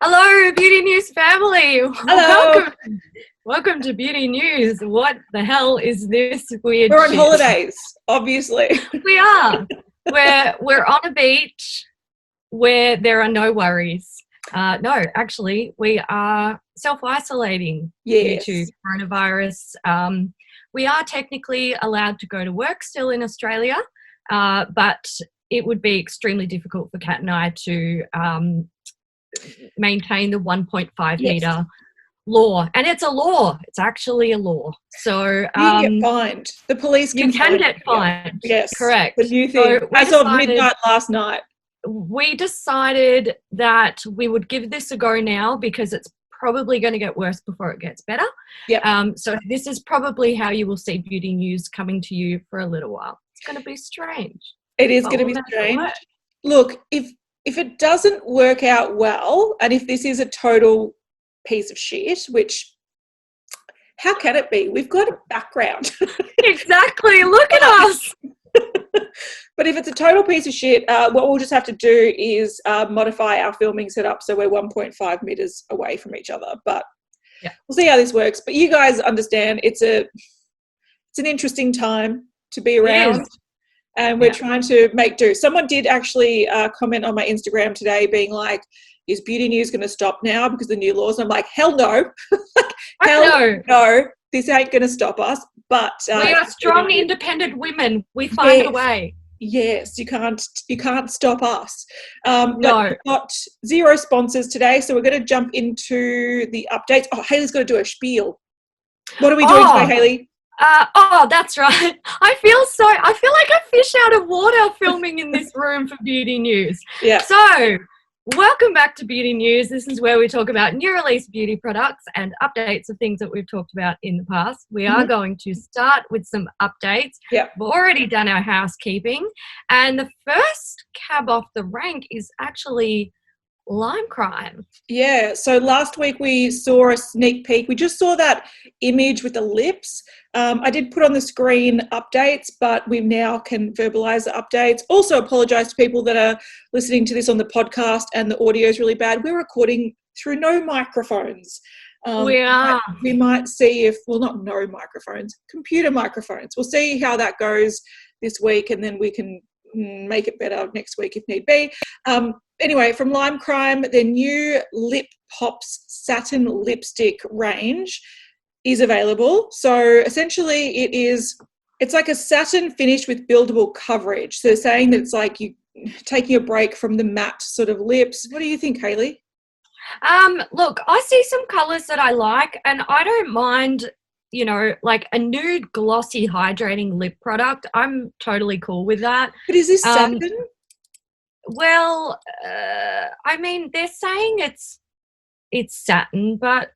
Hello, Beauty News family. Hello. Welcome to Beauty News. What the hell is this weird We're on shit? holidays, obviously. We are. We're on a beach where there are no worries. No, actually, we are self-isolating due to coronavirus. We are technically allowed to go to work still in Australia, but it would be extremely difficult for Kat and I to maintain the 1.5 metre law. And it's a law. It's actually a law. So you can get fined. The police can get fined. Yes. Correct. The new thing. So as of midnight last night. We decided that we would give this a go now because it's probably going to get worse before it gets better. Yep. So this is probably how you will see Beauty News coming to you for a little while. It's going to be strange. It is going to be strange. Look, if it doesn't work out well, and if this is a total piece of shit, which how can it be? We've got a background. Exactly. Look at us. But if it's a total piece of shit, what we'll just have to do is modify our filming setup so we're 1.5 meters away from each other. But we'll see how this works. But you guys understand it's an interesting time to be around. And we're trying to make do. Someone did actually comment on my Instagram today being like, is Beauty News going to stop now because of the new laws? And I'm like, hell no. Hell no. This ain't going to stop us. But we are strong, independent women. We find a way. Yes, you can't stop us. No. But we've got 0 sponsors today, so we're going to jump into the updates. Oh, Hayley's got to do a spiel. What are we doing today, Hayley? That's right. I feel like a fish out of water filming in this room for Beauty News. Yeah. So, welcome back to Beauty News. This is where we talk about new release beauty products and updates of things that we've talked about in the past. We are going to start with some updates. Yeah. We've already done our housekeeping. And the first cab off the rank is actually Livecrime. Yeah, so last week we saw a sneak peek. We just saw that image with the lips. I did put on the screen updates, but we now can verbalize the updates. Also apologise to people that are listening to this on the podcast and the audio is really bad. We're recording through no microphones. We are. We might see not no microphones, computer microphones. We'll see how that goes this week and then we can make it better next week if need be. Anyway, from Livecrime, their new Lip Pops satin lipstick range is available. So essentially it's like a satin finish with buildable coverage. So they're saying that it's like you taking a break from the matte sort of lips. What do you think, Hayley? Look, I see some colours that I like and I don't mind, like a nude glossy hydrating lip product. I'm totally cool with that. But is this satin? Well, I mean, they're saying it's satin, but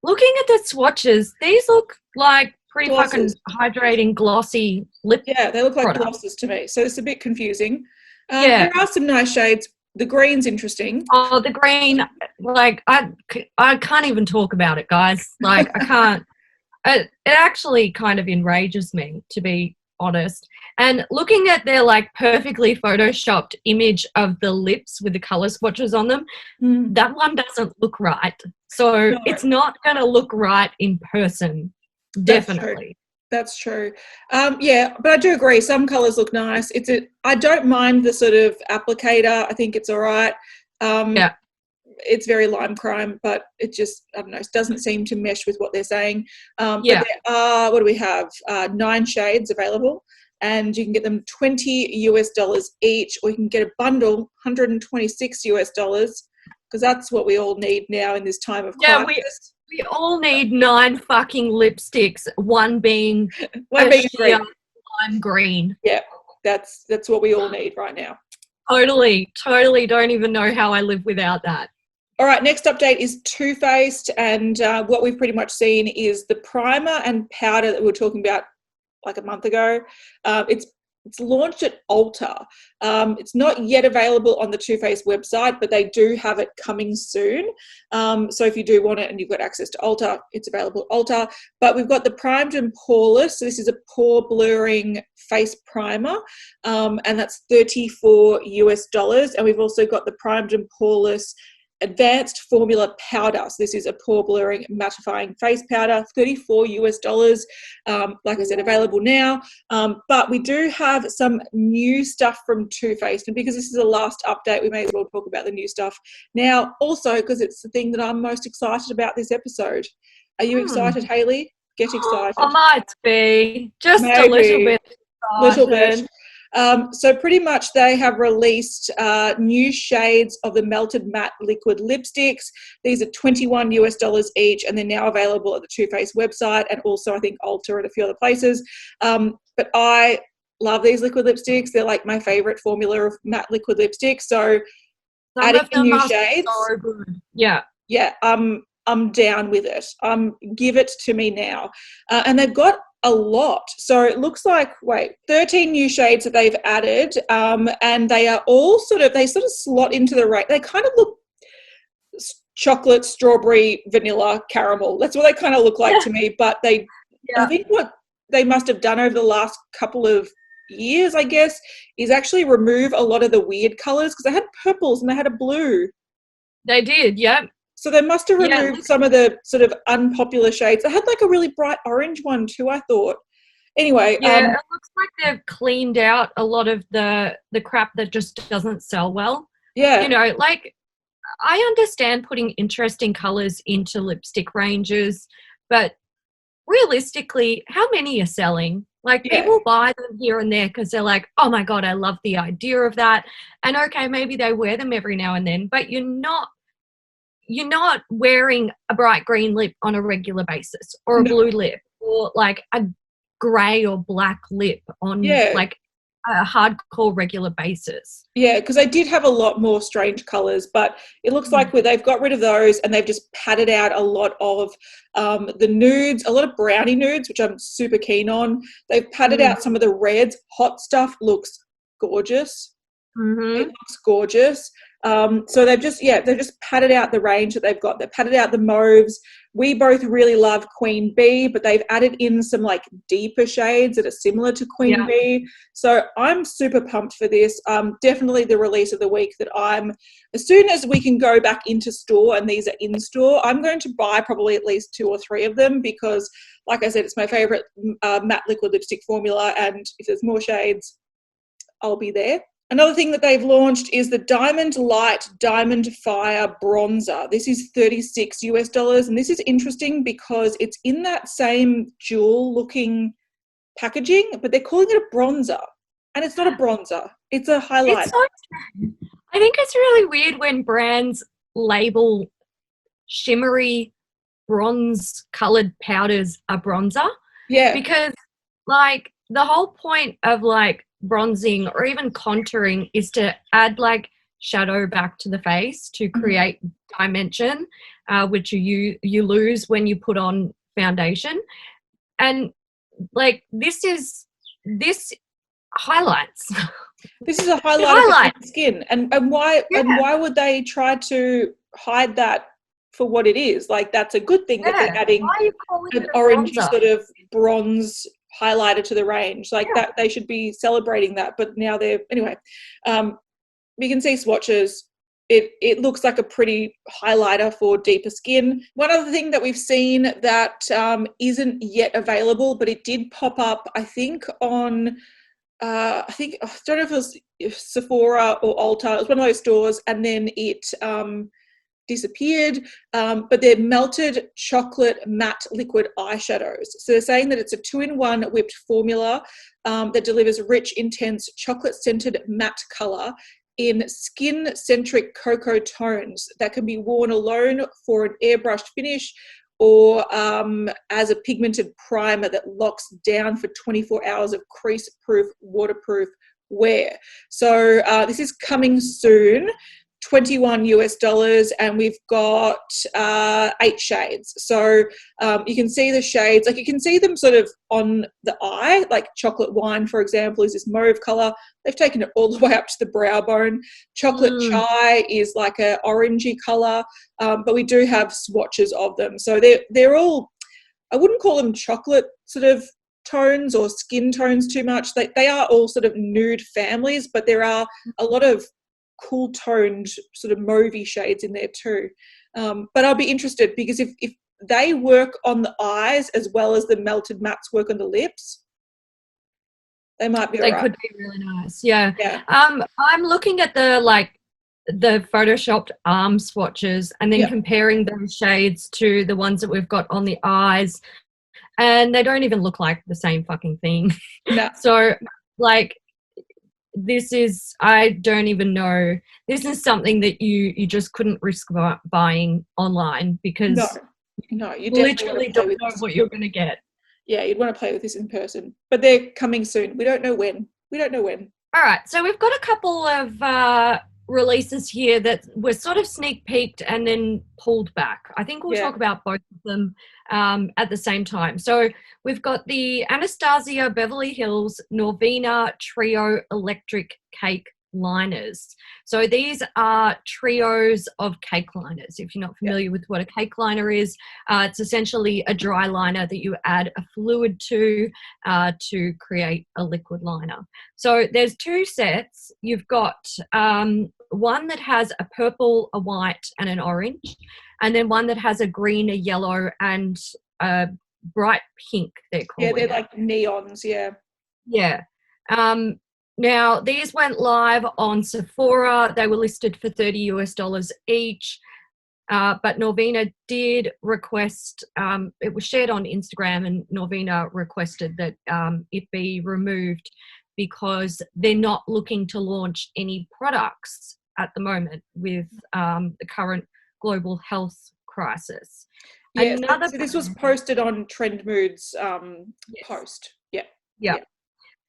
looking at the swatches, these look like pretty glosses. Fucking hydrating, glossy lip. Yeah, they look like products. glosses to me. So it's a bit confusing. There are some nice shades. The green's interesting. Oh, the green, like I can't even talk about it, guys. Like I can't. It actually kind of enrages me, to be honest. And looking at their like perfectly photoshopped image of the lips with the color swatches on them, that one doesn't look right. So it's not going to look right in person. Definitely. That's true. Yeah, but I do agree. Some colors look nice. I don't mind the sort of applicator. I think it's all right. It's very Livecrime, but it just, I don't know, it doesn't seem to mesh with what they're saying. But there are, what do we have? 9 shades available, and you can get them $20 each, or you can get a bundle, $126 because that's what we all need now in this time of crisis. We all need 9 fucking lipsticks, one being green. Lime green. Yeah, that's what we all need right now. Totally don't even know how I live without that. All right, next update is Too Faced, and what we've pretty much seen is the primer and powder that we were talking about like a month ago. It's launched at Ulta. It's not yet available on the Too Faced website, but they do have it coming soon. So if you do want it and you've got access to Ulta, it's available at Ulta. But we've got the Primed and Poreless. So this is a pore blurring face primer, and that's $34. And we've also got the Primed and Poreless advanced formula powder. So this is a pore blurring mattifying face powder, $34. Like I said, available now. But we do have some new stuff from Too Faced, and because this is the last update, we may as well talk about the new stuff now. Also, because it's the thing that I'm most excited about this episode. Are you excited, Hayley? Get excited. I might be just Maybe. a little bit. Little bit. So pretty much they have released new shades of the melted matte liquid lipsticks. These are $21 each, and they're now available at the Too Faced website, and also I think Ulta and a few other places. But I love these liquid lipsticks. They're like my favorite formula of matte liquid lipstick. So Some adding of them new are shades, so good. Yeah. I'm down with it. Give it to me now. And they've got a lot. So it looks like, 13 new shades that they've added, and they are all sort of slot into the range. They kind of look chocolate, strawberry, vanilla, caramel. That's what they kind of look like to me. But I think what they must have done over the last couple of years, I guess, is actually remove a lot of the weird colors, because they had purples and they had a blue. They did, yeah. So they must have removed some of the sort of unpopular shades. They had like a really bright orange one too, I thought. Anyway. Yeah, it looks like they've cleaned out a lot of the crap that just doesn't sell well. Yeah. You know, like, I understand putting interesting colours into lipstick ranges, but realistically, how many are selling? Like, people buy them here and there because they're like, oh my God, I love the idea of that. And okay, maybe they wear them every now and then, but you're not wearing a bright green lip on a regular basis, or a blue lip, or like a grey or black lip on like a hardcore regular basis. Yeah, because they did have a lot more strange colours, but it looks like they've got rid of those, and they've just padded out a lot of the nudes, a lot of brownie nudes, which I'm super keen on. They've padded out some of the reds. Hot Stuff looks gorgeous. It looks gorgeous. So they've just padded out the range that they've got. They've padded out the mauves. We both really love Queen Bee, but they've added in some like deeper shades that are similar to Queen Bee. So I'm super pumped for this. Definitely the release of the week that as soon as we can go back into store and these are in store, I'm going to buy probably at least 2 or 3 of them, because like I said, it's my favorite matte liquid lipstick formula, and if there's more shades, I'll be there. Another thing that they've launched is the Diamond Light Diamond Fire Bronzer. This is $36, and this is interesting because it's in that same jewel-looking packaging, but they're calling it a bronzer, and it's not a bronzer. It's a highlight. I think it's really weird when brands label shimmery bronze-coloured powders a bronzer. Yeah. Because, like, the whole point of, like, bronzing or even contouring is to add like shadow back to the face to create dimension, which you lose when you put on foundation. And like this highlights. This is a highlight of the skin. And why would they try to hide that for what it is? Like, that's a good thing that they're adding an orangey sort of bronze highlighter to the range, like that. They should be celebrating that, but now anyway. We can see swatches. It looks like a pretty highlighter for deeper skin. One other thing that we've seen that isn't yet available, but it did pop up, I think on I don't know if it was Sephora or Ulta. It was one of those stores, and then it disappeared, but they're melted chocolate matte liquid eyeshadows. So they're saying that it's a 2-in-1 whipped formula that delivers rich, intense chocolate-scented matte colour in skin-centric cocoa tones that can be worn alone for an airbrushed finish, or as a pigmented primer that locks down for 24 hours of crease-proof, waterproof wear. So this is coming soon. $21, and we've got 8 shades. So you can see the shades, like you can see them sort of on the eye, like chocolate wine, for example, is this mauve color. They've taken it all the way up to the brow bone. Chocolate chai is like a orangey color, but we do have swatches of them. So they're all, I wouldn't call them chocolate sort of tones or skin tones too much. They are all sort of nude families, but there are a lot of cool toned sort of mauvey shades in there too. But I'll be interested because if they work on the eyes as well as the melted mattes work on the lips, they might be all They right. could be really nice. Yeah. Yeah. I'm looking at the photoshopped arm swatches and then Yeah. comparing those shades to the ones that we've got on the eyes, and they don't even look like the same fucking thing. No. So like, this is, I don't even know, this is something that you just couldn't risk buying online because no, you literally definitely don't know what you're going to get. Yeah, you'd want to play with this in person, but they're coming soon. We don't know when. All right, so we've got a couple of releases here that were sort of sneak peeked and then pulled back. I think we'll talk about both of them at the same time. So we've got the Anastasia Beverly Hills Norvina Trio Electric Cake Liners. So these are trios of cake liners. If you're not familiar with what a cake liner is, it's essentially a dry liner that you add a fluid to create a liquid liner. So there's two sets. You've got one that has a purple, a white, and an orange, and then one that has a green, a yellow, and a bright pink, they're calling Yeah, they're it. like neons, yeah. Yeah. Now, these went live on Sephora. They were listed for $30 each. But Norvina did request, it was shared on Instagram, and Norvina requested that it be removed because they're not looking to launch any products at the moment with the current global health crisis. Yeah, so this was posted on Trend Mood's post. Yeah.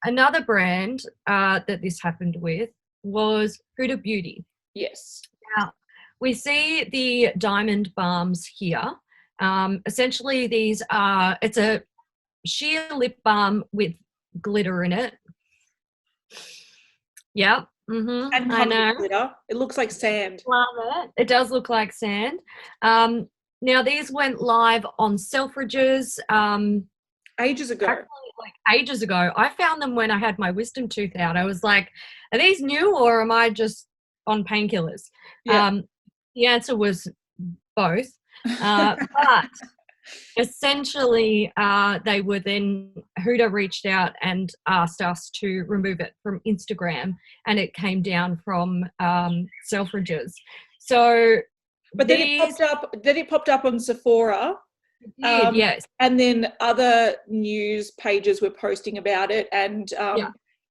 Another brand that this happened with was Huda Beauty. Yes. Now, we see the diamond balms here. Essentially, these are, it's a sheer lip balm with glitter in it. Yep. And I know. glitter. It looks like sand. Love it. It does look like sand. Now, these went live on Selfridges. Ages ago. Actually, like ages ago. I found them when I had my wisdom tooth out. I was like, are these new or am I just on painkillers? Yeah. The answer was both. But essentially, they were then, Huda reached out and asked us to remove it from Instagram, and it came down from Selfridges. So, but then it popped up on Sephora. Yes. And then other news pages were posting about it, and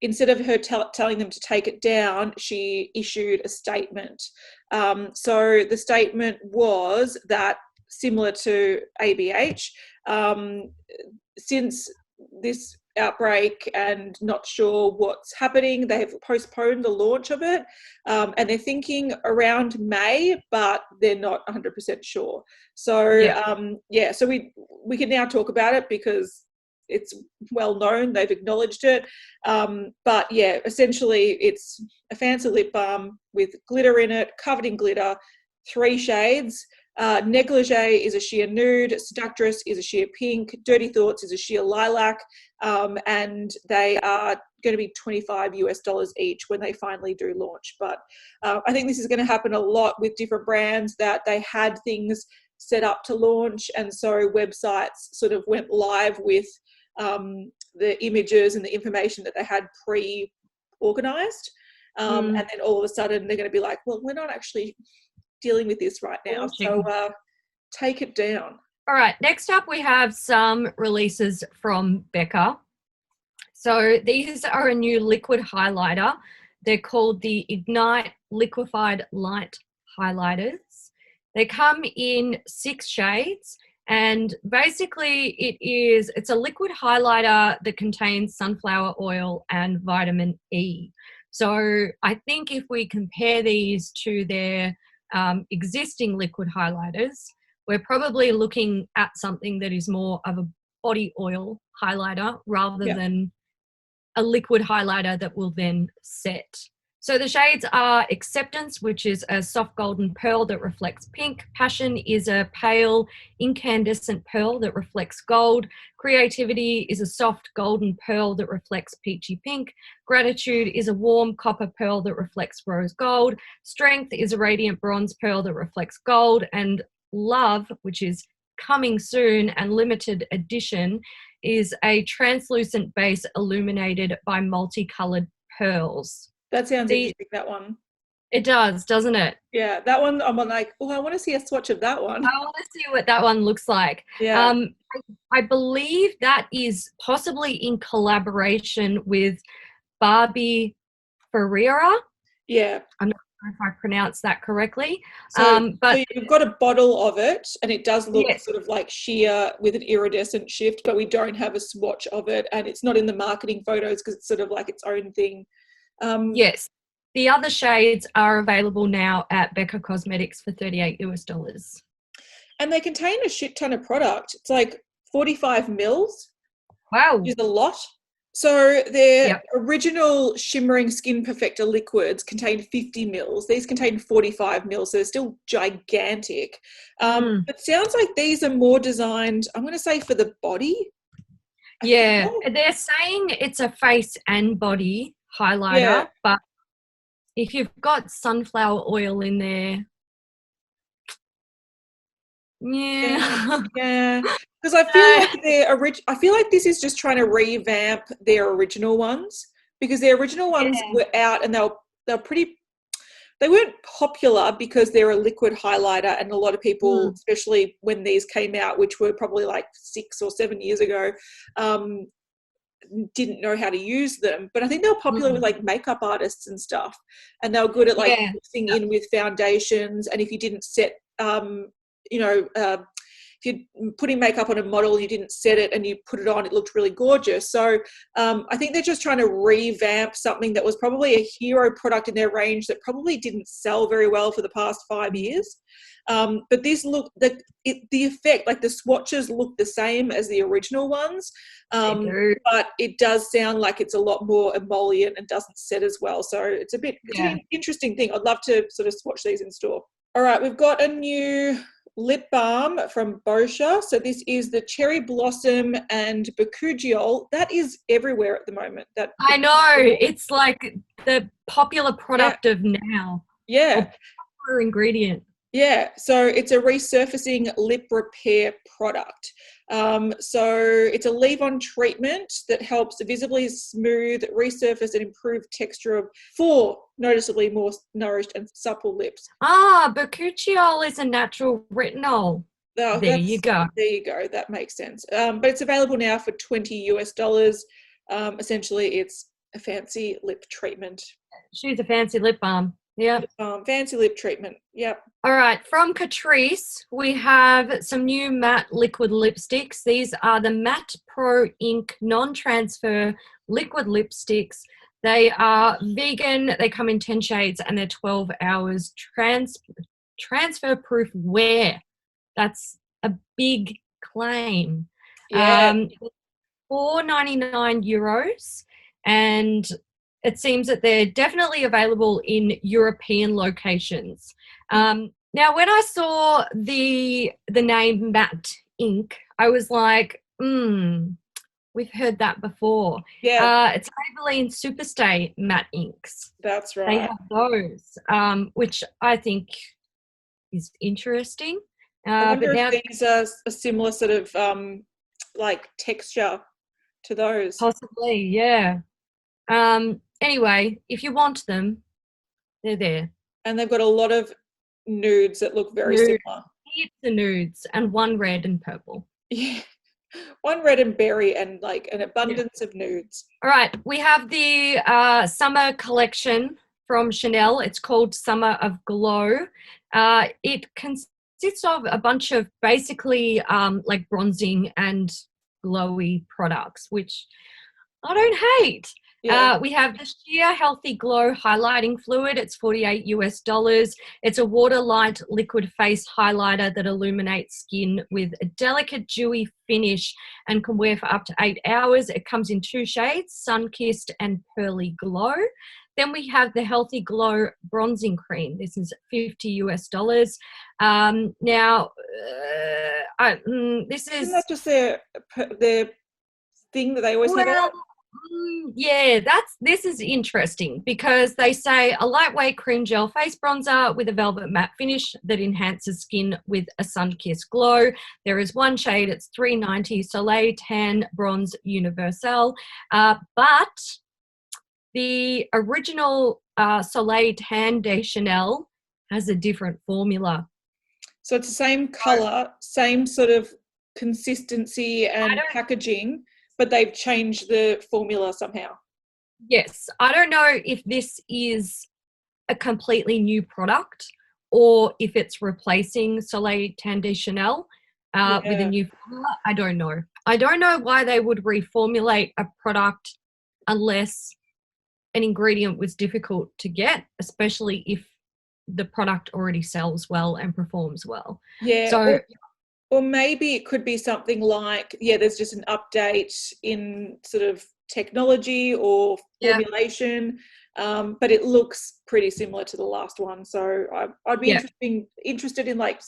instead of her telling them to take it down, she issued a statement. So the statement was that, similar to ABH, since this outbreak and not sure what's happening, they have postponed the launch of it, and they're thinking around May, but they're not 100% sure. So so we can now talk about it because it's well known, they've acknowledged it, but yeah, essentially it's a fancy lip balm with glitter in it, covered in glitter, 3 shades. Negligee is a sheer nude, Seductress is a sheer pink, Dirty Thoughts is a sheer lilac, and they are going to be $25 each when they finally do launch. But I think this is going to happen a lot with different brands, that they had things set up to launch, and so websites sort of went live with the images and the information that they had pre-organized, and then all of a sudden they're going to be like, well, we're not actually dealing with this right now, so take it down. All right, next up we have some releases from Becca. So these are a new liquid highlighter. They're called the Ignite Liquified Light Highlighters. They come in 6 shades, and basically it's a liquid highlighter that contains sunflower oil and vitamin E. So I think if we compare these to their existing liquid highlighters, we're probably looking at something that is more of a body oil highlighter rather than a liquid highlighter that will then set. So the shades are Acceptance, which is a soft golden pearl that reflects pink. Passion is a pale incandescent pearl that reflects gold. Creativity is a soft golden pearl that reflects peachy pink. Gratitude is a warm copper pearl that reflects rose gold. Strength is a radiant bronze pearl that reflects gold. And Love, which is coming soon and limited edition, is a translucent base illuminated by multicolored pearls. That sounds See, interesting, that one. it does, doesn't it? Yeah, that one, I'm like, oh, I want to see a swatch of that one. I want to see what that one looks like. Yeah. I believe that is possibly in collaboration with Barbie Ferreira. Yeah. I'm not sure if I pronounced that correctly. So But you've got a bottle of it, and it does look yes, sort of like sheer with an iridescent shift, but we don't have a swatch of it, and it's not in the marketing photos because it's sort of like its own thing. yes. The other shades are available now at Becca Cosmetics for $38. And they contain a shit ton of product. It's like 45 mils, Wow. which is a lot. So their Yep. original Shimmering Skin Perfector liquids contain 50 mils. These contain 45 mils, so they're still gigantic. It sounds like these are more designed, I'm going to say, for the body. Yeah, they're saying it's a face and body highlighter, but if you've got sunflower oil in there, yeah. Because I feel like this is just trying to revamp their original ones, because their original ones were out and they weren't popular because they're a liquid highlighter, and a lot of people, especially when these came out, which were probably like 6 or 7 years ago, didn't know how to use them. But I think they were popular with like makeup artists and stuff, and they were good at like mixing in with foundations. And if you didn't set if you're putting makeup on a model, you didn't set it and you put it on, it looked really gorgeous. So I think they're just trying to revamp something that was probably a hero product in their range that probably didn't sell very well for the past 5 years. But these look, the effect, like the swatches look the same as the original ones, but it does sound like it's a lot more emollient and doesn't set as well. So it's an interesting thing. I'd love to sort of swatch these in store. All right, we've got a new lip balm from Boscia. So this is the Cherry Blossom and Bakuchiol. That is everywhere at the moment. I know, it's like the popular product of now. Yeah. Popular ingredient. Yeah, so it's a resurfacing lip repair product. So it's a leave-on treatment that helps visibly smooth, resurface and improve texture for noticeably more nourished and supple lips. Bakuchiol is a natural retinol. There you go. There you go. That makes sense. But it's available now for $20. Essentially, it's a fancy lip treatment. She's a fancy lip balm. Yeah. Fancy lip treatment. Yep. All right. From Catrice, we have some new matte liquid lipsticks. These are the Matte Pro Ink non-transfer liquid lipsticks. They are vegan. They come in 10 shades and they're 12 hours transfer proof wear. That's a big claim. Yeah. €4.99, and it seems that they're definitely available in European locations. Now, when I saw the name Matte Ink, I was like, we've heard that before. Yeah. It's Maybelline Superstay Matte Inks. That's right. They have those, which I think is interesting. I wonder if these are a similar sort of like texture to those. Possibly, yeah. Anyway, if you want them, they're there. And they've got a lot of nudes that look very similar. Heaps of nudes and one red and purple. Yeah. One red and berry and like an abundance of nudes. All right. We have the summer collection from Chanel. It's called Summer of Glow. It consists of a bunch of basically like bronzing and glowy products, which I don't hate. Yeah. We have the Sheer Healthy Glow Highlighting Fluid. It's $48. It's a water light liquid face highlighter that illuminates skin with a delicate dewy finish and can wear for up to 8 hours. It comes in 2 shades, Sun Kissed and Pearly Glow. Then we have the Healthy Glow Bronzing Cream. This is $50. This is... Isn't that just their thing that they always have out? Yeah, this is interesting because they say a lightweight cream gel face bronzer with a velvet matte finish that enhances skin with a sun-kissed glow. There is one shade, it's $3.90, Soleil Tan Bronze Universal. But the original Soleil Tan de Chanel has a different formula. So it's the same colour, same sort of consistency and packaging, but they've changed the formula somehow. Yes. I don't know if this is a completely new product or if it's replacing Soleil Tan de Chanel with a new formula. I don't know. I don't know why they would reformulate a product unless an ingredient was difficult to get, especially if the product already sells well and performs well. Yeah. So... Or maybe it could be something like, there's just an update in sort of technology or formulation, but it looks pretty similar to the last one. So I'd be interested in like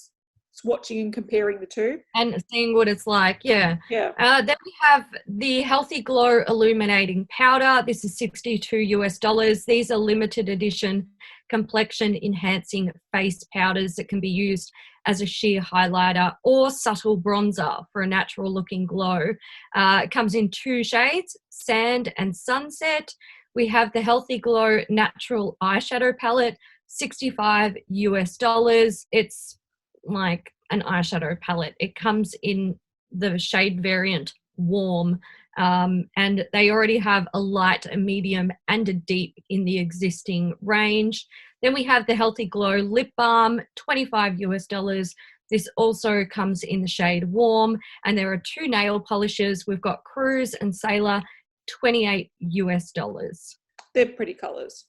swatching and comparing the two. And seeing what it's like, Then we have the Healthy Glow Illuminating Powder. This is $62. These are limited edition complexion enhancing face powders that can be used as a sheer highlighter or subtle bronzer for a natural looking glow. It comes in 2 shades, Sand and Sunset. We have the Healthy Glow Natural Eyeshadow Palette, $65. It's like an eyeshadow palette. It comes in the shade variant Warm, and they already have a light, a medium, and a deep in the existing range. Then we have the Healthy Glow Lip Balm, $25. This also comes in the shade Warm, and there are 2 nail polishes. We've got Cruise and Sailor, $28. They're pretty colours.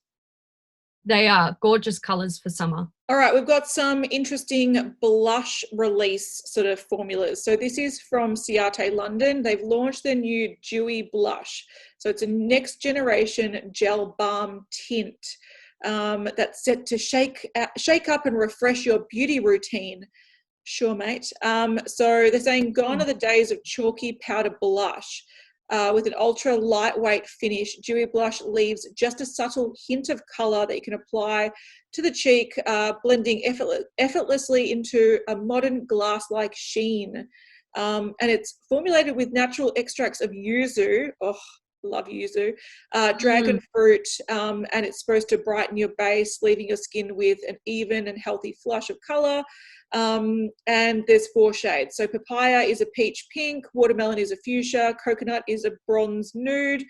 They are gorgeous colours for summer. All right, we've got some interesting blush release sort of formulas. So this is from Ciate London. They've launched their new Dewy blush. So it's a next generation gel balm tint that's set to shake up and refresh your beauty routine. Sure, mate. So they're saying gone are the days of chalky powder blush. With an ultra lightweight finish, Dewy blush leaves just a subtle hint of colour that you can apply to the cheek, blending effortlessly into a modern glass-like sheen. And it's formulated with natural extracts of yuzu. Oh, love yuzu. Dragon fruit, and it's supposed to brighten your base, leaving your skin with an even and healthy flush of colour. And there's 4 shades. So papaya is a peach pink, watermelon is a fuchsia, coconut is a bronze nude,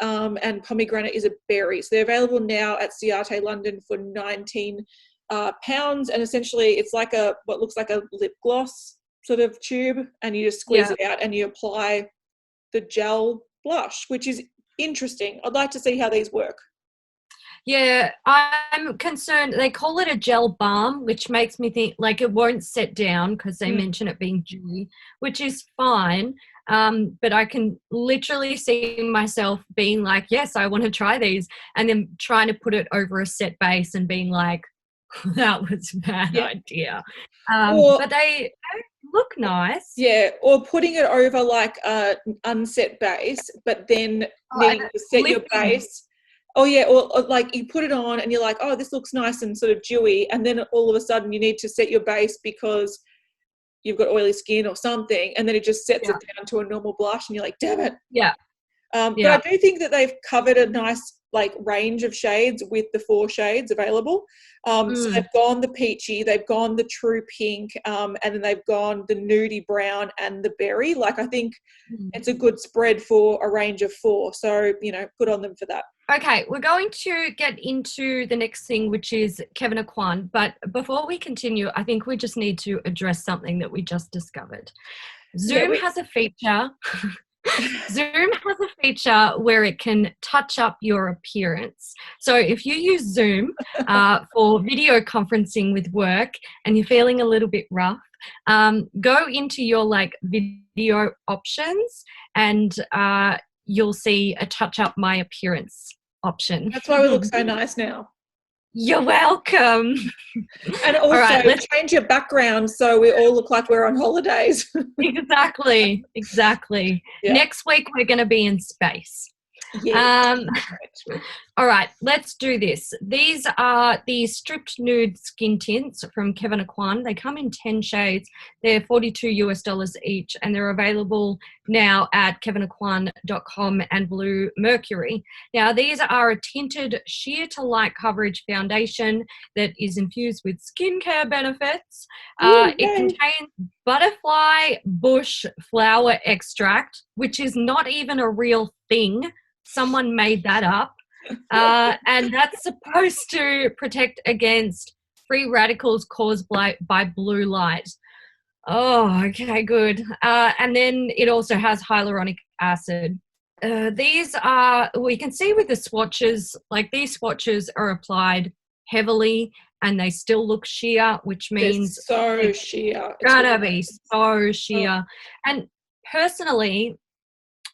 and pomegranate is a berry. So they're available now at Ciate London for £19. And essentially it's like what looks like a lip gloss sort of tube, and you just squeeze it out and you apply the gel blush, which is interesting. I'd like to see how these work. Yeah, I'm concerned. They call it a gel balm, which makes me think like it won't set down because they mention it being dewy, which is fine. But I can literally see myself being like, yes, I want to try these, and then trying to put it over a set base and being like, that was a bad idea. But they look nice. Yeah, or putting it over like an unset base, but then needing to set your base. Oh, yeah, or like you put it on and you're like, oh, this looks nice and sort of dewy, and then all of a sudden you need to set your base because you've got oily skin or something, and then it just sets it down to a normal blush and you're like, damn it. Yeah. But I do think that they've covered a nice like range of shades with the 4 shades available. So they've gone the peachy, they've gone the true pink, and then they've gone the nudie brown and the berry. Like I think it's a good spread for a range of 4. So, good on them for that. Okay, we're going to get into the next thing, which is Kevyn Aucoin. But before we continue, I think we just need to address something that we just discovered. Zoom has a feature. Zoom has a feature where it can touch up your appearance. So if you use Zoom for video conferencing with work and you're feeling a little bit rough, go into your like video options and you'll see a touch up my appearance option. That's why we look so nice now. You're welcome. And also change your background so we all look like we're on holidays. Exactly. Yeah. Next week we're going to be in space. Yeah. All right, let's do this. These are the Stripped Nude Skin Tints from Kevyn Aucoin. They come in 10 shades. They're $42 each, and they're available now at kevynaucoin.com and Blue Mercury. Now, these are a tinted sheer to light coverage foundation that is infused with skincare benefits. It contains butterfly bush flower extract, which is not even a real thing. Someone made that up. And that's supposed to protect against free radicals caused by blue light. Oh, okay, good. And then it also has hyaluronic acid. These are, we can see with the swatches, like these swatches are applied heavily and they still look sheer, which means they're so sheer. It's gonna be so sheer. And personally,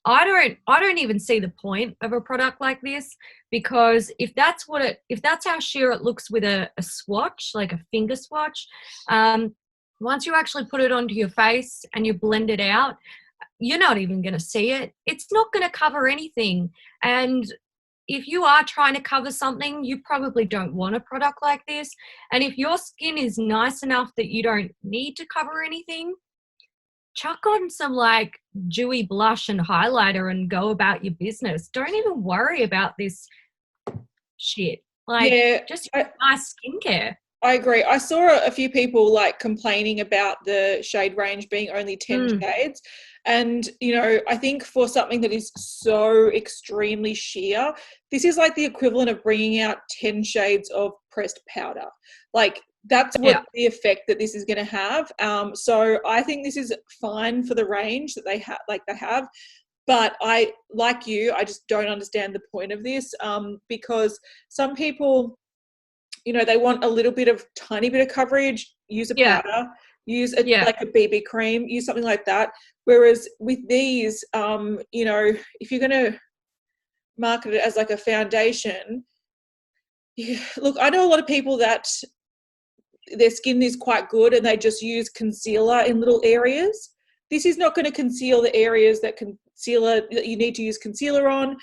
I don't even see the point of a product like this, because if that's how sheer it looks with a swatch, like a finger swatch, once you actually put it onto your face and you blend it out, you're not even going to see it. It's not going to cover anything. And if you are trying to cover something, you probably don't want a product like this. And if your skin is nice enough that you don't need to cover anything, chuck on some like dewy blush and highlighter and go about your business. Don't even worry about this shit. Just nice skincare. I agree. I saw a few people like complaining about the shade range being only 10 shades. And, you know, I think for something that is so extremely sheer, this is like the equivalent of bringing out 10 shades of pressed powder. Like, that's what the effect that this is going to have. So I think this is fine for the range that they have. But I, like you, I just don't understand the point of this, because some people, you know, they want a little bit of tiny bit of coverage, use a powder, use like a BB cream, use something like that. Whereas with these, you know, if you're going to market it as like a foundation, look, I know a lot of people that their skin is quite good and they just use concealer in little areas. This is not going to conceal the areas that you need to use concealer on.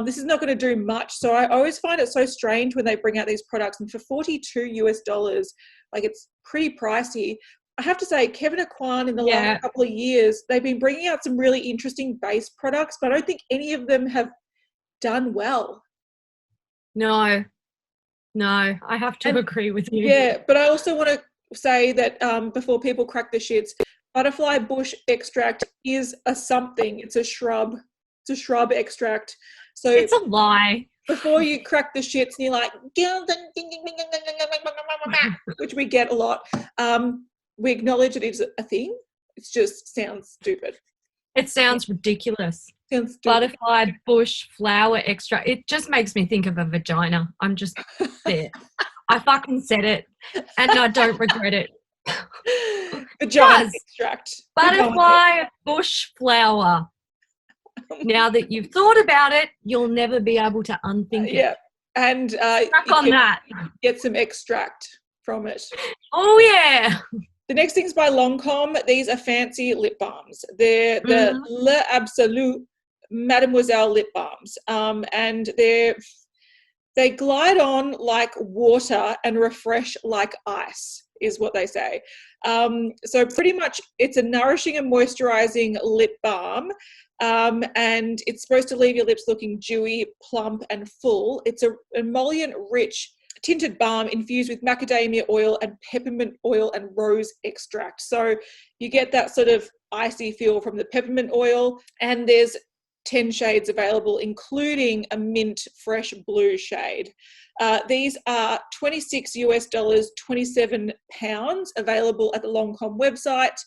This is not going to do much. So I always find it so strange when they bring out these products, and for $42, like, it's pretty pricey. I have to say, Kevyn Aucoin in the last couple of years, they've been bringing out some really interesting base products, but I don't think any of them have done well. No, I have to agree with you. Yeah, but I also want to say that before people crack the shits, butterfly bush extract is a something. It's a shrub. It's a shrub extract. So it's a lie. Before you crack the shits and you're like, which we get a lot, we acknowledge it is a thing. It just sounds stupid. It sounds ridiculous. Butterfly bush flower extract. It just makes me think of a vagina. I'm just there. I fucking said it and I don't regret it. Vagina extract. Butterfly bush flower. Now that you've thought about it, you'll never be able to unthink it. Yeah. And get some extract from it. Oh, yeah. The next thing's by Lancome. These are fancy lip balms. They're the L'Absolu Mademoiselle lip balms. And they glide on like water and refresh like ice, is what they say. So pretty much it's a nourishing and moisturizing lip balm. And it's supposed to leave your lips looking dewy, plump, and full. It's an emollient-rich tinted balm infused with macadamia oil and peppermint oil and rose extract. So you get that sort of icy feel from the peppermint oil, and there's 10 shades available, including a mint fresh blue shade. These are $26, 27 pounds, available at the Lancome website.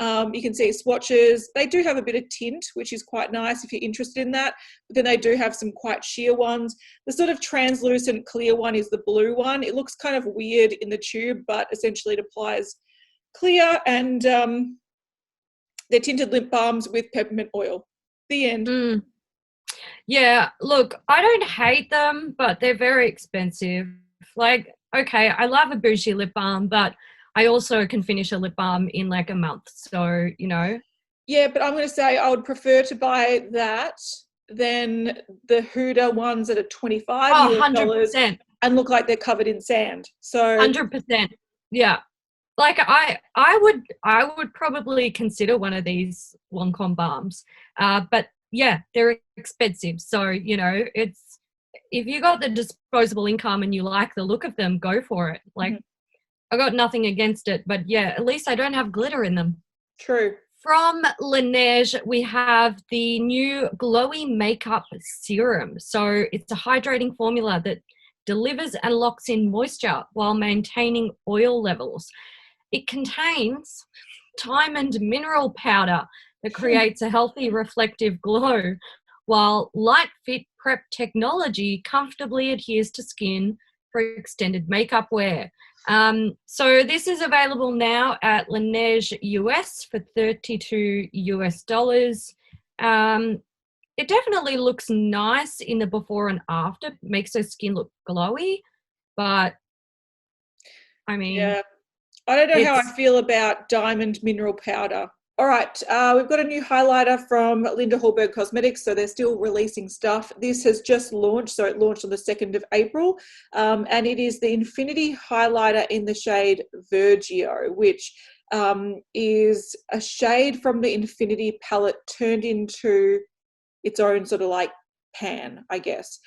You can see swatches. They do have a bit of tint, which is quite nice if you're interested in that. But then they do have some quite sheer ones. The sort of translucent clear one is the blue one. It looks kind of weird in the tube, but essentially it applies clear, and they're tinted lip balms with peppermint oil. The end. Yeah, look, I don't hate them, but they're very expensive. Like, okay, I love a bougie lip balm, but I also can finish a lip balm in like a month. So, you know. Yeah, but I'm going to say I would prefer to buy that than the Huda ones that are 25 Oh, US dollars 100%. and look like they're covered in sand. So 100%. Yeah. Like I would probably consider one of these Lancome balms. But yeah, they're expensive. So, you know, it's if you got the disposable income and you like the look of them, go for it. Like I got nothing against it, but yeah, at least I don't have glitter in them. true. From Laneige, we have the new Glowy Makeup Serum. So it's a hydrating formula that delivers and locks in moisture while maintaining oil levels. It contains diamond mineral powder that creates a healthy reflective glow, while Light Fit Prep technology comfortably adheres to skin for extended makeup wear. So this is available now at Laneige US for $32 US. It definitely looks nice in the before and after, makes her skin look glowy, but I mean, Yeah. I don't know how I it's feel about diamond mineral powder. All right, we've got a new highlighter from Linda Hallberg Cosmetics, so they're still releasing stuff. This has just launched, so it launched on the 2nd of April, and it is the Infinity Highlighter in the shade Vergio, which is a shade from the Infinity palette turned into its own sort of like pan, I guess.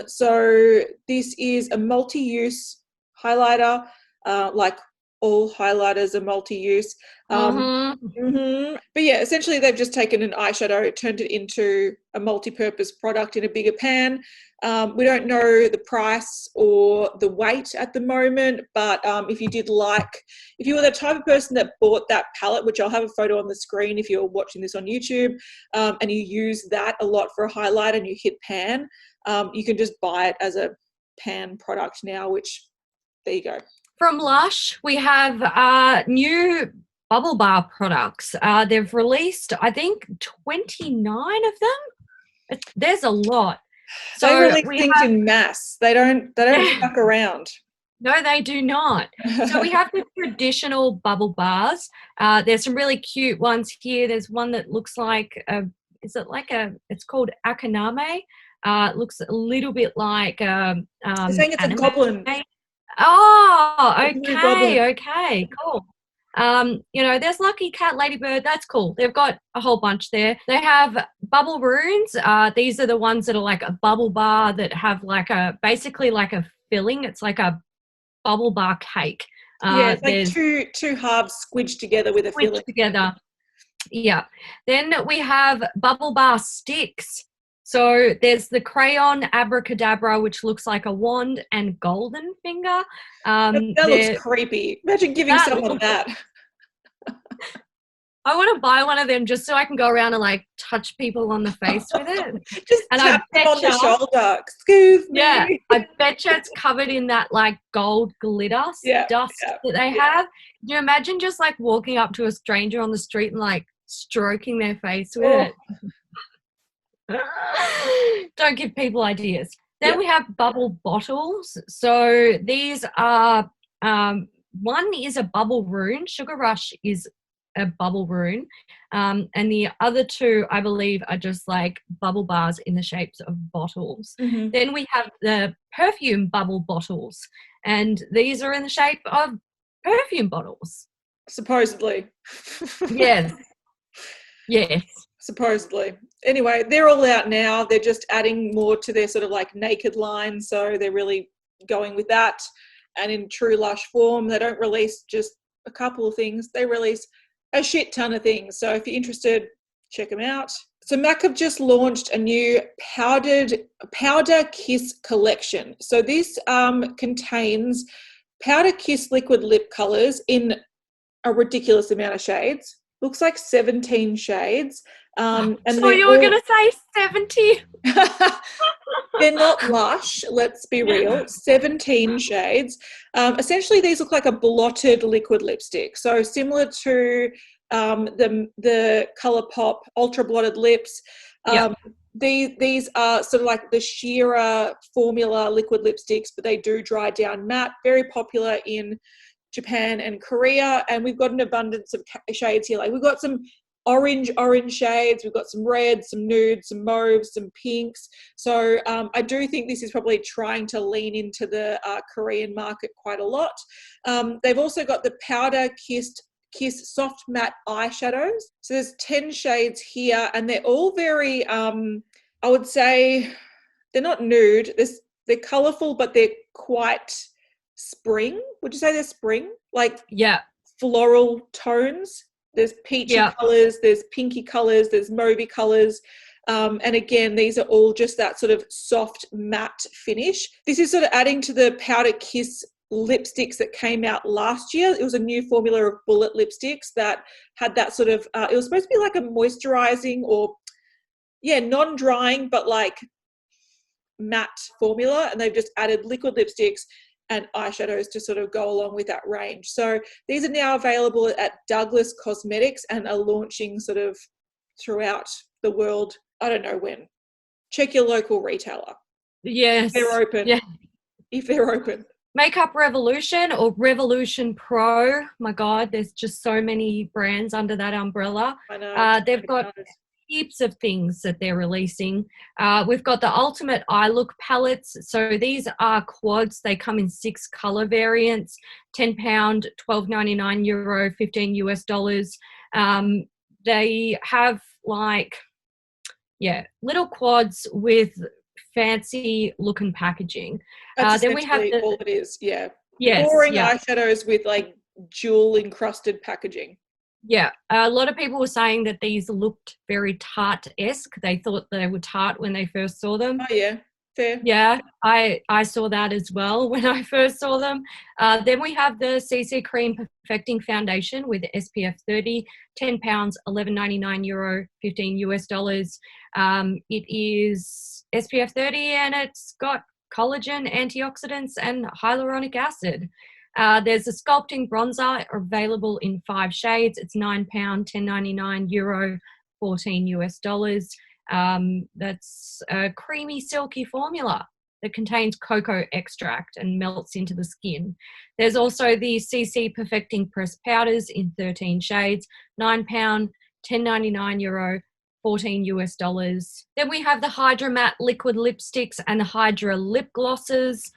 So this is a multi-use highlighter, like all highlighters are multi-use. But yeah, essentially they've just taken an eyeshadow, turned it into a multi-purpose product in a bigger pan. We don't know the price or the weight at the moment, but if you were the type of person that bought that palette, which I'll have a photo on the screen if you're watching this on YouTube, and you use that a lot for a highlight and you hit pan, you can just buy it as a pan product now, which there you go. from Lush, we have new bubble bar products. They've released, I think, 29 of them. There's a lot. So they release things in mass. They don't fuck around. No, they do not. So we have the traditional bubble bars. There's some really cute ones here. There's one that looks like it's called Akaname. It looks a little bit like They're saying it's anime. a goblin. Oh, Goblin. okay, cool. You know, there's Lucky Cat, Ladybird. That's cool. They've got a whole bunch there. They have bubble runes. These are the ones that are like a bubble bar that have basically like a filling. It's like a bubble bar cake. Yeah, it's like two halves squidged together with a filling. Together. Yeah. Then we have bubble bar sticks. So there's the crayon abracadabra, which looks like a wand, and golden finger. That looks creepy. Imagine giving someone that. I want to buy one of them just so I can go around and like touch people on the face with it. Just tap them on the shoulder. Excuse me. Yeah, I bet you it's covered in that like gold glitter dust that they have. Can you imagine just like walking up to a stranger on the street and like stroking their face with it? Don't give people ideas. Then we have bubble bottles. So these are one is a bubble rune. Sugar Rush is a bubble rune, and the other two I believe are just like bubble bars in the shapes of bottles. Then we have the perfume bubble bottles, and these are in the shape of perfume bottles, supposedly. yes Supposedly. Anyway, they're all out now. They're just adding more to their sort of like naked line, so they're really going with that. And in true Lush form, they don't release just a couple of things, they release a shit ton of things. So if you're interested, check them out. So MAC have just launched a new Powder Kiss collection. So this contains Powder Kiss liquid lip colours in a ridiculous amount of shades. Looks like 17 shades. And so you were going to say 70? They're not Lush, let's be real. 17 shades. Essentially, these look like a blotted liquid lipstick. So similar to the ColourPop Ultra Blotted Lips. These are sort of like the sheerer formula liquid lipsticks, but they do dry down matte. Very popular in Japan and Korea, and we've got an abundance of shades here. Like we've got some orange shades, we've got some reds, some nudes, some mauves, some pinks. So I do think this is probably trying to lean into the Korean market quite a lot. They've also got the powder Kiss soft matte eyeshadows. So there's 10 shades here, and they're all very I would say they're not nude. They're colourful, but they're quite spring. Would you say they're spring? Like floral tones. There's peachy colours, there's pinky colours, there's mauvey colours. And again, these are all just that sort of soft matte finish. This is sort of adding to the Powder Kiss lipsticks that came out last year. It was a new formula of bullet lipsticks that had that sort of, it was supposed to be like a moisturising or, non-drying, but like matte formula. And they've just added liquid lipsticks and eyeshadows to sort of go along with that range. So these are now available at Douglas Cosmetics and are launching sort of throughout the world. I don't know when. Check your local retailer. Yes. If they're open. Yeah. If they're open. Makeup Revolution or Revolution Pro. My God, there's just so many brands under that umbrella. I know. They've got heaps of things that they're releasing. We've got the Ultimate Eye Look palettes. So these are quads. They come in 6 color variants, £10, €12.99, $15. They have like, little quads with fancy looking packaging. That's then we have all it is. Yeah. Yes. Boring eyeshadows with like jewel encrusted packaging. Yeah, a lot of people were saying that these looked very Tarte-esque. They thought they were Tarte when they first saw them. Oh, yeah, fair. Yeah, I saw that as well when I first saw them. Then we have the CC Cream Perfecting Foundation with SPF 30, £10, €11.99, $15. It is SPF 30 and it's got collagen, antioxidants, and hyaluronic acid. There's a sculpting bronzer available in 5 shades. It's £9, €10.99, $14. That's a creamy, silky formula that contains cocoa extract and melts into the skin. There's also the CC Perfecting Pressed Powders in 13 shades, £9, €10.99, $14. Then we have the Hydra Matte Liquid Lipsticks and the Hydra Lip Glosses.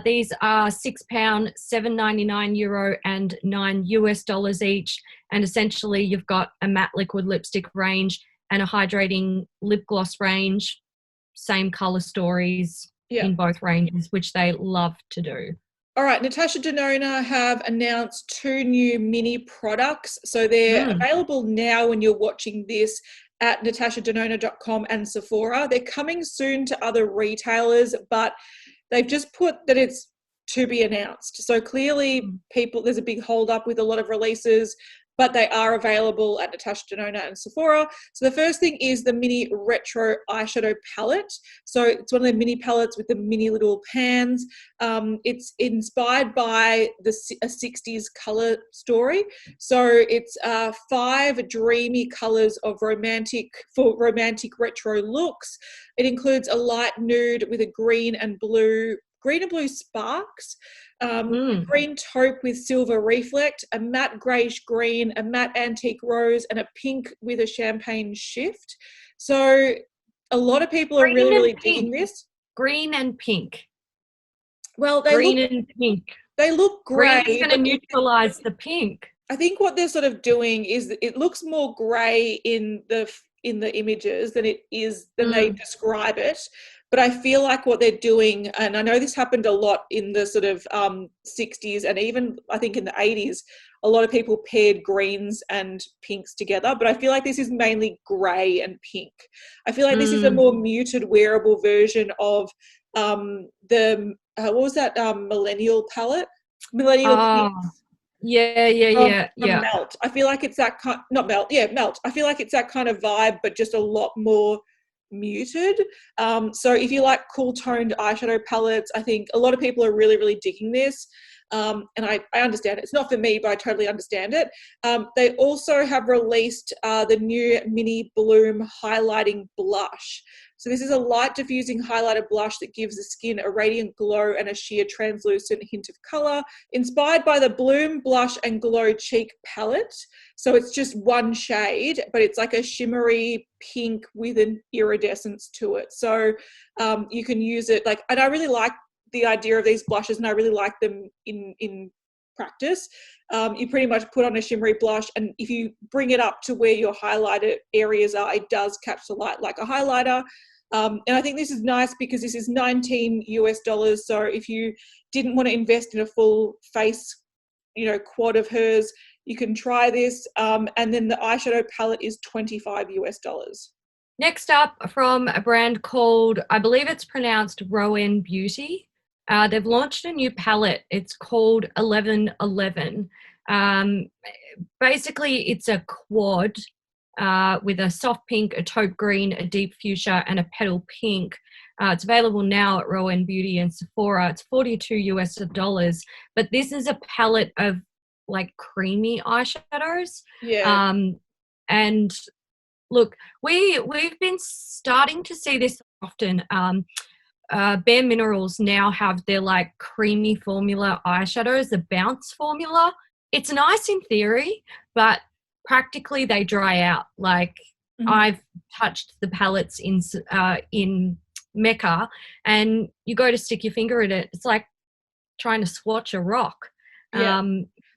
These are £6, €7.99, and $9 each. And essentially you've got a matte liquid lipstick range and a hydrating lip gloss range, same color stories in both ranges, which they love to do. All right, Natasha Denona have announced 2 new mini products. So they're available now when you're watching this at natashadenona.com and Sephora. They're coming soon to other retailers, but they've just put that it's to be announced. So clearly there's a big hold up with a lot of releases, but they are available at Natasha Denona and Sephora. So the first thing is the mini retro eyeshadow palette. So it's one of the mini palettes with the mini little pans. It's inspired by a 60s color story. So it's 5 dreamy colors of romantic retro looks. It includes a light nude with a green and blue sparks, a green taupe with silver reflect, a matte greyish green, a matte antique rose, and a pink with a champagne shift. So a lot of people are really digging this. Green and pink. Well, and pink. They look grey. Green is going to neutralise the pink. I think what they're sort of doing is it looks more grey in the images than they describe it. But I feel like what they're doing, and I know this happened a lot in the sort of 60s and even I think in the 80s, a lot of people paired greens and pinks together. But I feel like this is mainly grey and pink. I feel like this is a more muted wearable version of what was that millennial palette? Millennial pinks. Yeah. Melt. I feel like it's that kind, not melt. Yeah, melt. I feel like it's that kind of vibe, but just a lot more muted. So if you like cool toned eyeshadow palettes, I think a lot of people are really, really digging this. And I understand it. It's not for me, but I totally understand it. They also have released the new Mini Bloom Highlighting Blush. So this is a light diffusing highlighter blush that gives the skin a radiant glow and a sheer translucent hint of colour, inspired by the Bloom Blush and Glow Cheek palette. So it's just one shade, but it's like a shimmery pink with an iridescence to it. So you can use it like, and I really like the idea of these blushes, and I really like them in practice. You pretty much put on a shimmery blush, and if you bring it up to where your highlighter areas are, it does catch the light like a highlighter. And I think this is nice because this is $19 US. So if you didn't want to invest in a full face, quad of hers, you can try this. And then the eyeshadow palette is $25 US. Next up, from a brand called, I believe it's pronounced Huda Beauty. They've launched a new palette. It's called 1111. Basically, it's a quad with a soft pink, a taupe green, a deep fuchsia, and a petal pink. It's available now at Huda Beauty and Sephora. It's $42 US. But this is a palette of like creamy eyeshadows. Yeah. And look, we've been starting to see this often. Bare Minerals now have their like creamy formula eyeshadows, the Bounce formula. It's nice in theory, but practically they dry out. Like I've touched the palettes in Mecca, and you go to stick your finger in it, it's like trying to swatch a rock. Yeah.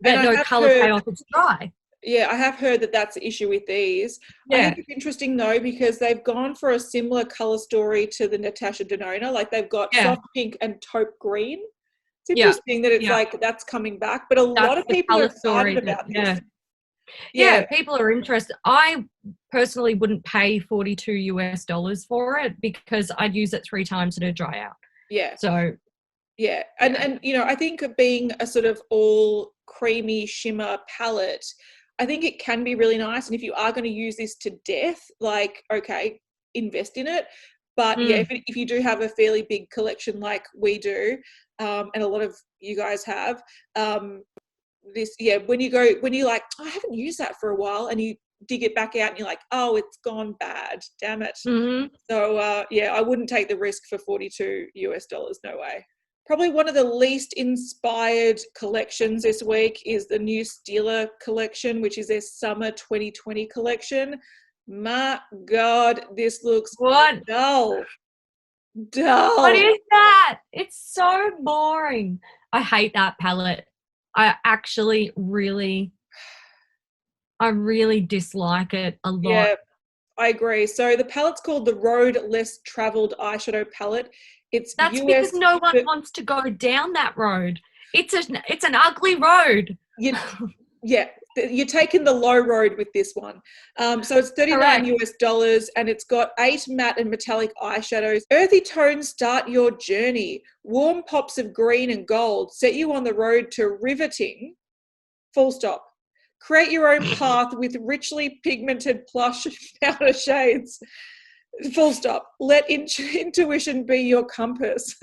No colour payoff, it's dry. Yeah, I have heard that that's the issue with these. Yeah. I think it's interesting though, because they've gone for a similar colour story to the Natasha Denona. Like they've got soft pink and taupe green. It's interesting that it's like that's coming back, but that's lot of people are excited about this. Yeah, people are interested. I personally wouldn't pay $42 US for it because I'd use it 3 times and it'd dry out. Yeah. So yeah. And I think being a sort of all creamy shimmer palette, I think it can be really nice. And if you are going to use this to death, like, okay, invest in it. But if you do have a fairly big collection like we do, and a lot of you guys have, when you're like, oh, I haven't used that for a while, and you dig it back out and you're like, oh, it's gone bad, damn it. So I wouldn't take the risk for $42 US, no way. Probably one of the least inspired collections this week is the new Stila collection, which is their summer 2020 collection. My God, this looks dull. What is that? It's so boring. I hate that palette. I actually really dislike it a lot. Yeah, I agree. So the palette's called the Road Less Traveled Eyeshadow Palette. That's because no one wants to go down that road. It's an ugly road. You're taking the low road with this one. So it's $39 US, and it's got 8 matte and metallic eyeshadows. Earthy tones start your journey. Warm pops of green and gold set you on the road to riveting. Full stop. Create your own path with richly pigmented plush powder shades. Full stop. Let intuition be your compass.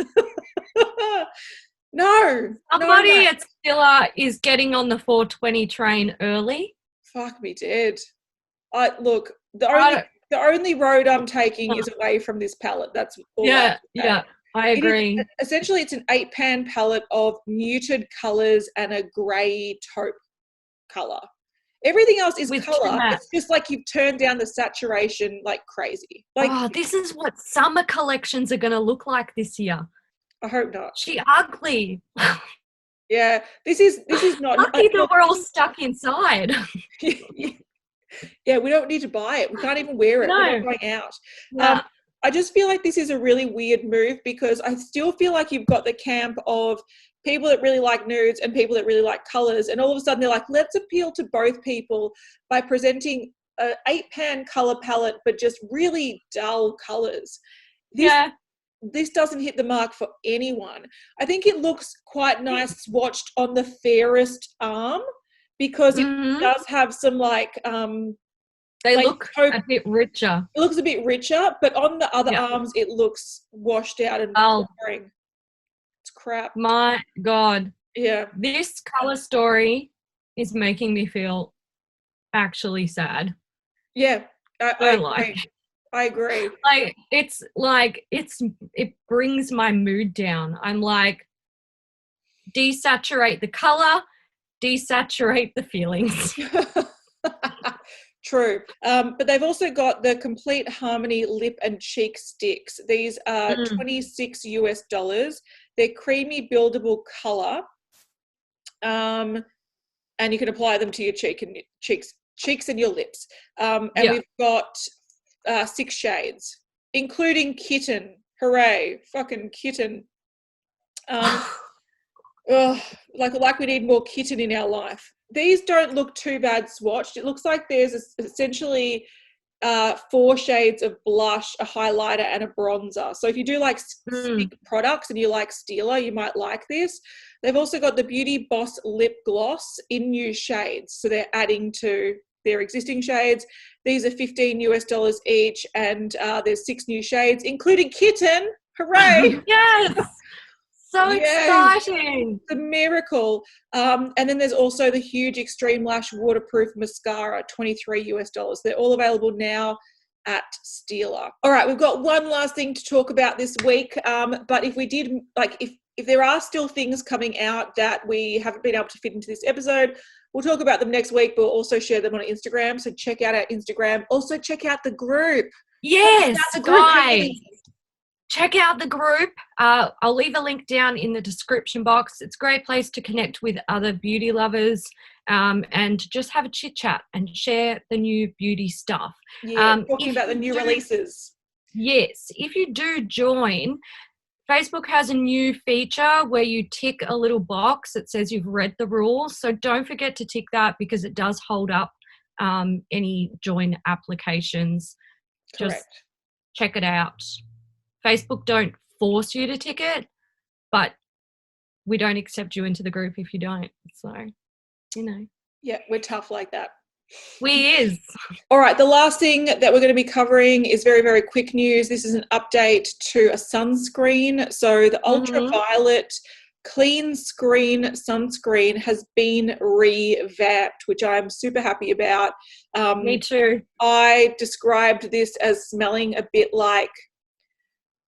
No. Somebody at Stila is getting on the 420 train early. Fuck me dead. Look, the only road I'm taking is away from this palette. That's all. I agree. Essentially, it's an 8-pan palette of muted colours and a grey taupe colour. Everything else is colour. It's just like you've turned down the saturation like crazy. Like, this is what summer collections are going to look like this year. I hope not. She ugly. Yeah, this is not. Lucky that we're all stuck inside. Yeah, we don't need to buy it. We can't even wear it. No. We're not going out. Yeah. I just feel like this is a really weird move because I still feel like you've got the camp of people that really like nudes and people that really like colours, and all of a sudden they're like, let's appeal to both people by presenting an 8-pan colour palette but just really dull colours. This doesn't hit the mark for anyone. I think it looks quite nice swatched on the fairest arm because it does have some they look a bit richer. It looks a bit richer, but on the other arms it looks washed out and boring. It's crap. My God. Yeah. This colour story is making me feel actually sad. Yeah. I I agree. It brings my mood down. I'm like, desaturate the color, desaturate the feelings. True. But they've also got the Complete Harmony lip and cheek sticks. These are $26. They're creamy buildable color. And you can apply them to your cheeks and your lips. And we've got 6 shades, including Kitten. Hooray, fucking Kitten. Like we need more Kitten in our life. These don't look too bad swatched. It looks like there's essentially 4 shades of blush, a highlighter, and a bronzer. So if you do like stick products and you like Steeler, you might like this. They've also got the Beauty Boss lip gloss in new shades. So they're adding to their existing shades. These are $15 each, and there's 6 new shades, including Kitten. Hooray! Yes! So exciting. The miracle. And then there's also the huge Extreme Lash waterproof mascara, $23. They're all available now at Steeler. All right, we've got one last thing to talk about this week. But if we did, if there are still things coming out that we haven't been able to fit into this episode, we'll talk about them next week, but we'll also share them on Instagram. So check out our Instagram. Also check out the group. Yes, guys. Check out the group. I'll leave a link down in the description box. It's a great place to connect with other beauty lovers and just have a chit chat and share the new beauty stuff. Talking about the new releases. Yes. If you do join, Facebook has a new feature where you tick a little box that says you've read the rules. So don't forget to tick that because it does hold up any join applications. Correct. Just check it out. Facebook don't force you to tick it, but we don't accept you into the group if you don't. So, Yeah, we're tough like that. We is. All right, the last thing that we're going to be covering is very, very quick news. This is an update to a sunscreen. So the ultraviolet clean screen sunscreen has been revamped, which I'm super happy about. Me too. I described this as smelling a bit like,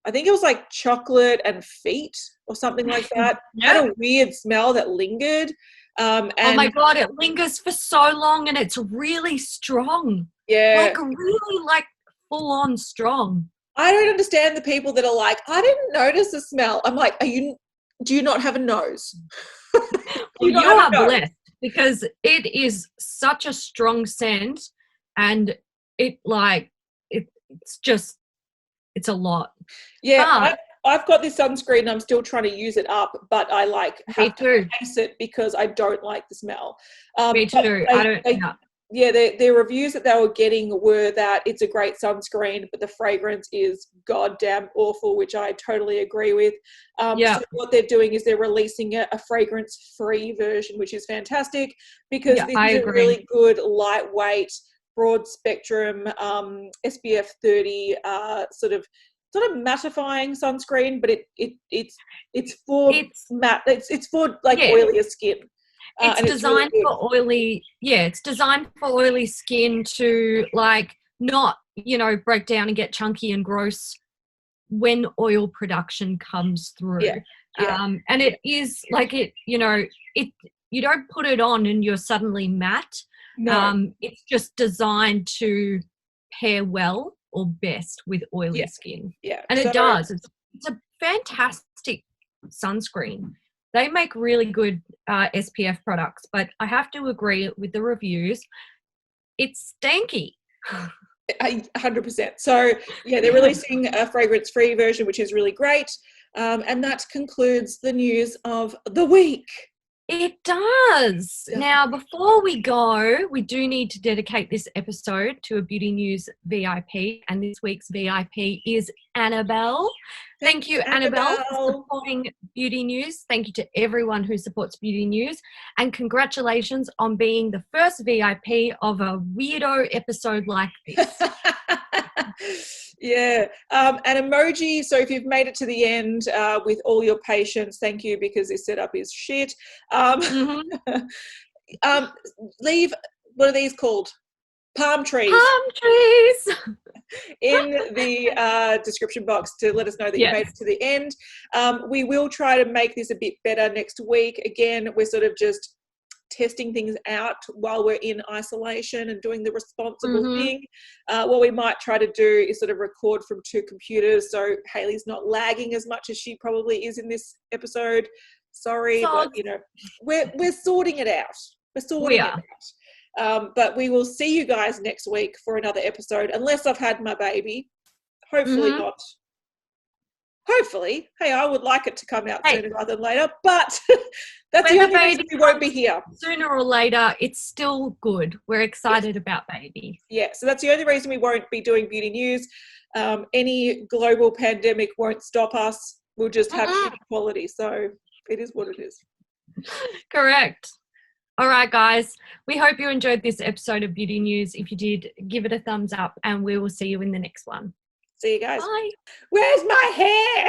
I think it was like chocolate and feet or something like that. Yeah. Had a weird smell that lingered. And oh my God, it lingers for so long and it's really strong. Yeah. Really full on strong. I don't understand the people that are like, I didn't notice the smell. I'm like, do you not have a nose? You are blessed because it is such a strong scent and it's a lot. Yeah, I've got this sunscreen and I'm still trying to use it up, but I have to face it because I don't like the smell. Me too. Their reviews that they were getting were that it's a great sunscreen, but the fragrance is goddamn awful, which I totally agree with. So what they're doing is they're releasing a fragrance-free version, which is fantastic because this is a really good, lightweight, broad spectrum SPF 30 sort of mattifying sunscreen, but it's for matte. It's for oilier skin. It's designed for oily. Yeah, it's designed for oily skin to not break down and get chunky and gross when oil production comes through. And it is you don't put it on and you're suddenly matte. No. It's just designed to pair well or best with oily skin. Yeah. And it does. It's a fantastic sunscreen. They make really good SPF products, but I have to agree with the reviews. It's stanky. 100%. So, they're releasing a fragrance-free version, which is really great. And that concludes the news of the week. It does. Now, before we go, we do need to dedicate this episode to a Beauty News VIP, and this week's VIP is Annabel. Thank you, Annabel, for supporting Beauty News. Thank you to everyone who supports Beauty News, and congratulations on being the first VIP of a weirdo episode like this. An emoji. So if you've made it to the end with all your patience, thank you, because this setup is shit. Leave, what are these called? palm trees. Palm trees. In the description box to let us know that you made it to the end. We will try to make this a bit better next week. Again, we're sort of just testing things out while we're in isolation and doing the responsible thing. What we might try to do is sort of record from 2 computers so Hayley's not lagging as much as she probably is in this episode. Sorry, but you know, we're sorting it out. We're sorting it out. But we will see you guys next week for another episode, unless I've had my baby. Hopefully not. Hopefully. Hey, I would like it to come out sooner rather than later, but that's the only reason we won't be here. Sooner or later, it's still good. We're excited about baby. Yeah, so that's the only reason we won't be doing beauty news. Any global pandemic won't stop us. We'll just have inequality. So it is what it is. Correct. All right, guys. We hope you enjoyed this episode of Beauty News. If you did, give it a thumbs up and we will see you in the next one. See you guys. Bye. Where's my hair?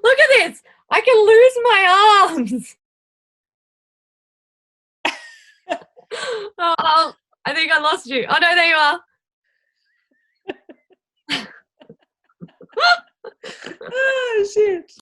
Look at this. I can lose my arms. Oh, I think I lost you. Oh, no, there you are. Oh, shit.